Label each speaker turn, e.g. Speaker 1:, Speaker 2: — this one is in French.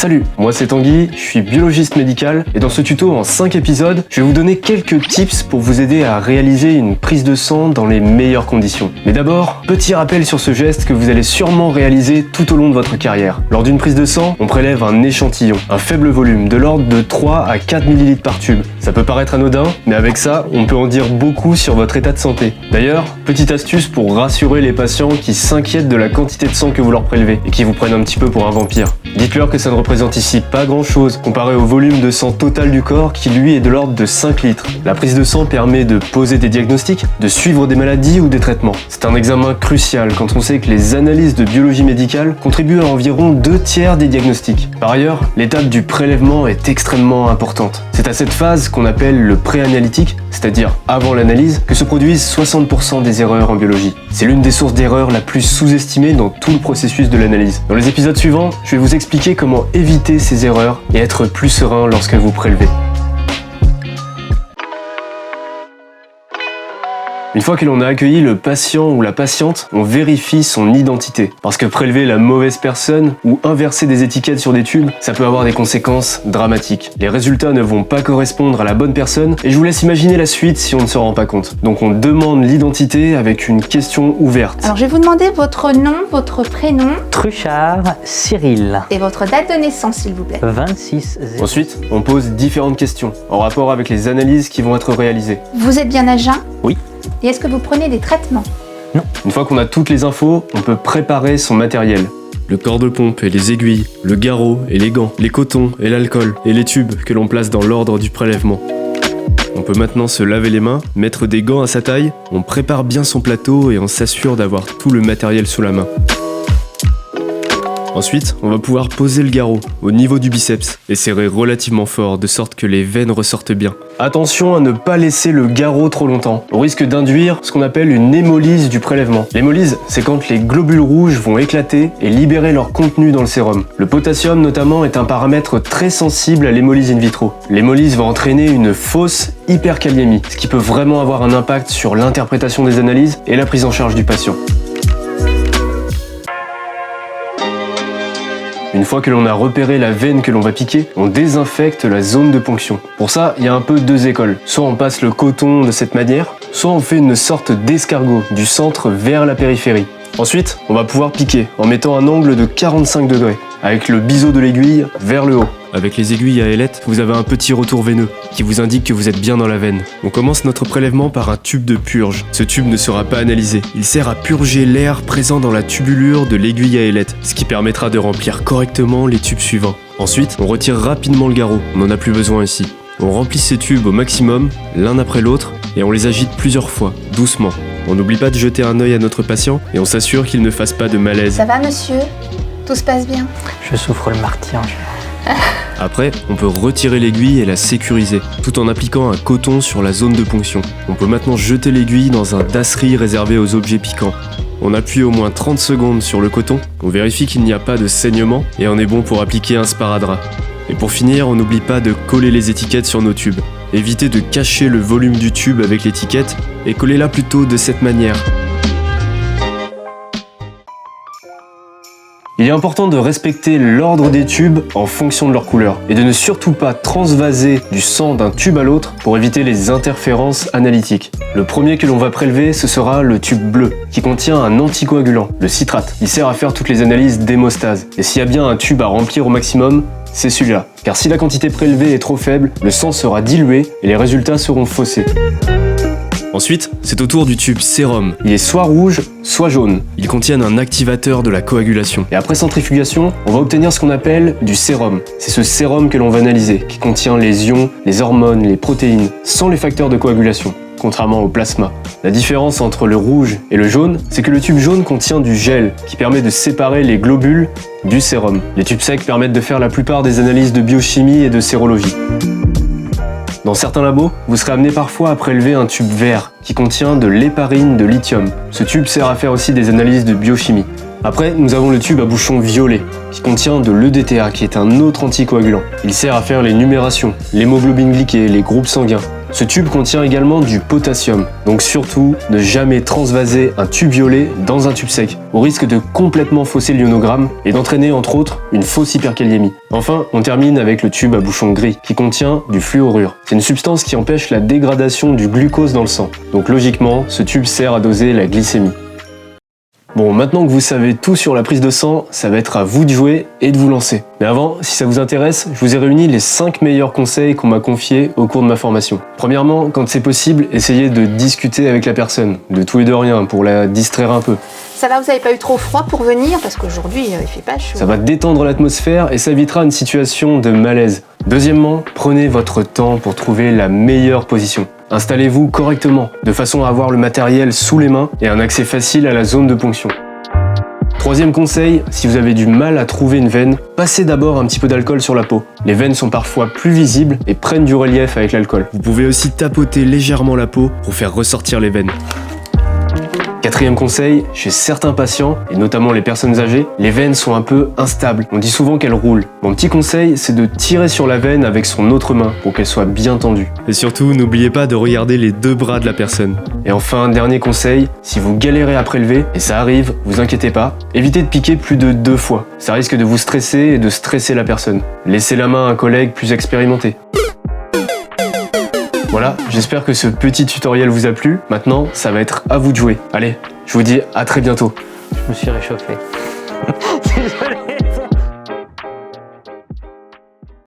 Speaker 1: Salut, moi c'est Tanguy, je suis biologiste médical et dans ce tuto en 5 épisodes, je vais vous donner quelques tips pour vous aider à réaliser une prise de sang dans les meilleures conditions. Mais d'abord, petit rappel sur ce geste que vous allez sûrement réaliser tout au long de votre carrière. Lors d'une prise de sang, on prélève un échantillon, un faible volume, de l'ordre de 3 à 4 ml par tube. Ça peut paraître anodin, mais avec ça, on peut en dire beaucoup sur votre état de santé. D'ailleurs, petite astuce pour rassurer les patients qui s'inquiètent de la quantité de sang que vous leur prélevez et qui vous prennent un petit peu pour un vampire. Dites-leur que ça ne représente ici pas grand-chose comparé au volume de sang total du corps qui lui est de l'ordre de 5 litres. La prise de sang permet de poser des diagnostics, de suivre des maladies ou des traitements. C'est un examen crucial quand on sait que les analyses de biologie médicale contribuent à environ 2/3 des diagnostics. Par ailleurs, l'étape du prélèvement est extrêmement importante. C'est à cette phase qu'on appelle le pré-analytique, c'est-à-dire avant l'analyse, que se produisent 60% des erreurs en biologie. C'est l'une des sources d'erreurs la plus sous-estimée dans tout le processus de l'analyse. Dans les épisodes suivants, je vais vous expliquer comment éviter ces erreurs et être plus serein lorsque vous prélevez. Une fois que l'on a accueilli le patient ou la patiente, on vérifie son identité. Parce que prélever la mauvaise personne ou inverser des étiquettes sur des tubes, ça peut avoir des conséquences dramatiques. Les résultats ne vont pas correspondre à la bonne personne et je vous laisse imaginer la suite si on ne se rend pas compte. Donc on demande l'identité avec une question ouverte.
Speaker 2: Alors je vais vous demander votre nom, votre prénom.
Speaker 3: Truchard Cyril.
Speaker 2: Et votre date de naissance s'il vous plaît.
Speaker 3: 26.
Speaker 1: Ensuite, on pose différentes questions en rapport avec les analyses qui vont être réalisées.
Speaker 2: Vous êtes bien à jeun?
Speaker 3: Oui.
Speaker 2: Et est-ce que vous prenez des traitements?
Speaker 3: Non.
Speaker 1: Une fois qu'on a toutes les infos, on peut préparer son matériel. Le corps de pompe et les aiguilles, le garrot et les gants, les cotons et l'alcool, et les tubes que l'on place dans l'ordre du prélèvement. On peut maintenant se laver les mains, mettre des gants à sa taille, on prépare bien son plateau et on s'assure d'avoir tout le matériel sous la main. Ensuite, on va pouvoir poser le garrot au niveau du biceps et serrer relativement fort de sorte que les veines ressortent bien. Attention à ne pas laisser le garrot trop longtemps, au risque d'induire ce qu'on appelle une hémolyse du prélèvement. L'hémolyse, c'est quand les globules rouges vont éclater et libérer leur contenu dans le sérum. Le potassium notamment est un paramètre très sensible à l'hémolyse in vitro. L'hémolyse va entraîner une fausse hyperkaliémie, ce qui peut vraiment avoir un impact sur l'interprétation des analyses et la prise en charge du patient. Une fois que l'on a repéré la veine que l'on va piquer, on désinfecte la zone de ponction. Pour ça, il y a un peu deux écoles. Soit on passe le coton de cette manière, soit on fait une sorte d'escargot du centre vers la périphérie. Ensuite, on va pouvoir piquer en mettant un angle de 45 degrés, avec le biseau de l'aiguille vers le haut. Avec les aiguilles à ailette, vous avez un petit retour veineux qui vous indique que vous êtes bien dans la veine. On commence notre prélèvement par un tube de purge. Ce tube ne sera pas analysé. Il sert à purger l'air présent dans la tubulure de l'aiguille à ailette, ce qui permettra de remplir correctement les tubes suivants. Ensuite, on retire rapidement le garrot. On n'en a plus besoin ici. On remplit ces tubes au maximum, l'un après l'autre, et on les agite plusieurs fois, doucement. On n'oublie pas de jeter un œil à notre patient et on s'assure qu'il ne fasse pas de malaise.
Speaker 2: Ça va monsieur? Tout se passe bien?
Speaker 3: Je souffre le martyre.
Speaker 1: Après, on peut retirer l'aiguille et la sécuriser, tout en appliquant un coton sur la zone de ponction. On peut maintenant jeter l'aiguille dans un dasserie réservé aux objets piquants. On appuie au moins 30 secondes sur le coton, on vérifie qu'il n'y a pas de saignement et on est bon pour appliquer un sparadrap. Et pour finir, on n'oublie pas de coller les étiquettes sur nos tubes. Évitez de cacher le volume du tube avec l'étiquette et collez-la plutôt de cette manière. Il est important de respecter l'ordre des tubes en fonction de leur couleur et de ne surtout pas transvaser du sang d'un tube à l'autre pour éviter les interférences analytiques. Le premier que l'on va prélever, ce sera le tube bleu qui contient un anticoagulant, le citrate. Il sert à faire toutes les analyses d'hémostase. Et s'il y a bien un tube à remplir au maximum, c'est celui-là. Car si la quantité prélevée est trop faible, le sang sera dilué et les résultats seront faussés. Ensuite, c'est au tour du tube sérum. Il est soit rouge, soit jaune. Ils contiennent un activateur de la coagulation. Et après centrifugation, on va obtenir ce qu'on appelle du sérum. C'est ce sérum que l'on va analyser, qui contient les ions, les hormones, les protéines, sans les facteurs de coagulation, contrairement au plasma. La différence entre le rouge et le jaune, c'est que le tube jaune contient du gel, qui permet de séparer les globules du sérum. Les tubes secs permettent de faire la plupart des analyses de biochimie et de sérologie. Dans certains labos, vous serez amené parfois à prélever un tube vert qui contient de l'héparine de lithium. Ce tube sert à faire aussi des analyses de biochimie. Après, nous avons le tube à bouchon violet qui contient de l'EDTA qui est un autre anticoagulant. Il sert à faire les numérations, l'hémoglobine glyquée, les groupes sanguins. Ce tube contient également du potassium, donc surtout ne jamais transvaser un tube violet dans un tube sec, au risque de complètement fausser l'ionogramme et d'entraîner entre autres une fausse hyperkaliémie. Enfin, on termine avec le tube à bouchon gris, qui contient du fluorure. C'est une substance qui empêche la dégradation du glucose dans le sang, donc logiquement, ce tube sert à doser la glycémie. Bon, maintenant que vous savez tout sur la prise de sang, ça va être à vous de jouer et de vous lancer. Mais avant, si ça vous intéresse, je vous ai réuni les 5 meilleurs conseils qu'on m'a confiés au cours de ma formation. Premièrement, quand c'est possible, essayez de discuter avec la personne, de tout et de rien, pour la distraire un peu.
Speaker 2: Ça va, vous n'avez pas eu trop froid pour venir? Parce qu'aujourd'hui, il fait pas chaud.
Speaker 1: Ça va détendre l'atmosphère et ça évitera une situation de malaise. Deuxièmement, prenez votre temps pour trouver la meilleure position. Installez-vous correctement, de façon à avoir le matériel sous les mains et un accès facile à la zone de ponction. Troisième conseil, si vous avez du mal à trouver une veine, passez d'abord un petit peu d'alcool sur la peau. Les veines sont parfois plus visibles et prennent du relief avec l'alcool. Vous pouvez aussi tapoter légèrement la peau pour faire ressortir les veines. Quatrième conseil, chez certains patients, et notamment les personnes âgées, les veines sont un peu instables. On dit souvent qu'elles roulent. Mon petit conseil, c'est de tirer sur la veine avec son autre main pour qu'elle soit bien tendue. Et surtout, n'oubliez pas de regarder les deux bras de la personne. Et enfin, dernier conseil, si vous galérez à prélever, et ça arrive, vous inquiétez pas, évitez de piquer plus de 2 fois. Ça risque de vous stresser et de stresser la personne. Laissez la main à un collègue plus expérimenté. Voilà, j'espère que ce petit tutoriel vous a plu. Maintenant, ça va être à vous de jouer. Allez, je vous dis à très bientôt.
Speaker 3: Je me suis réchauffé. Désolé.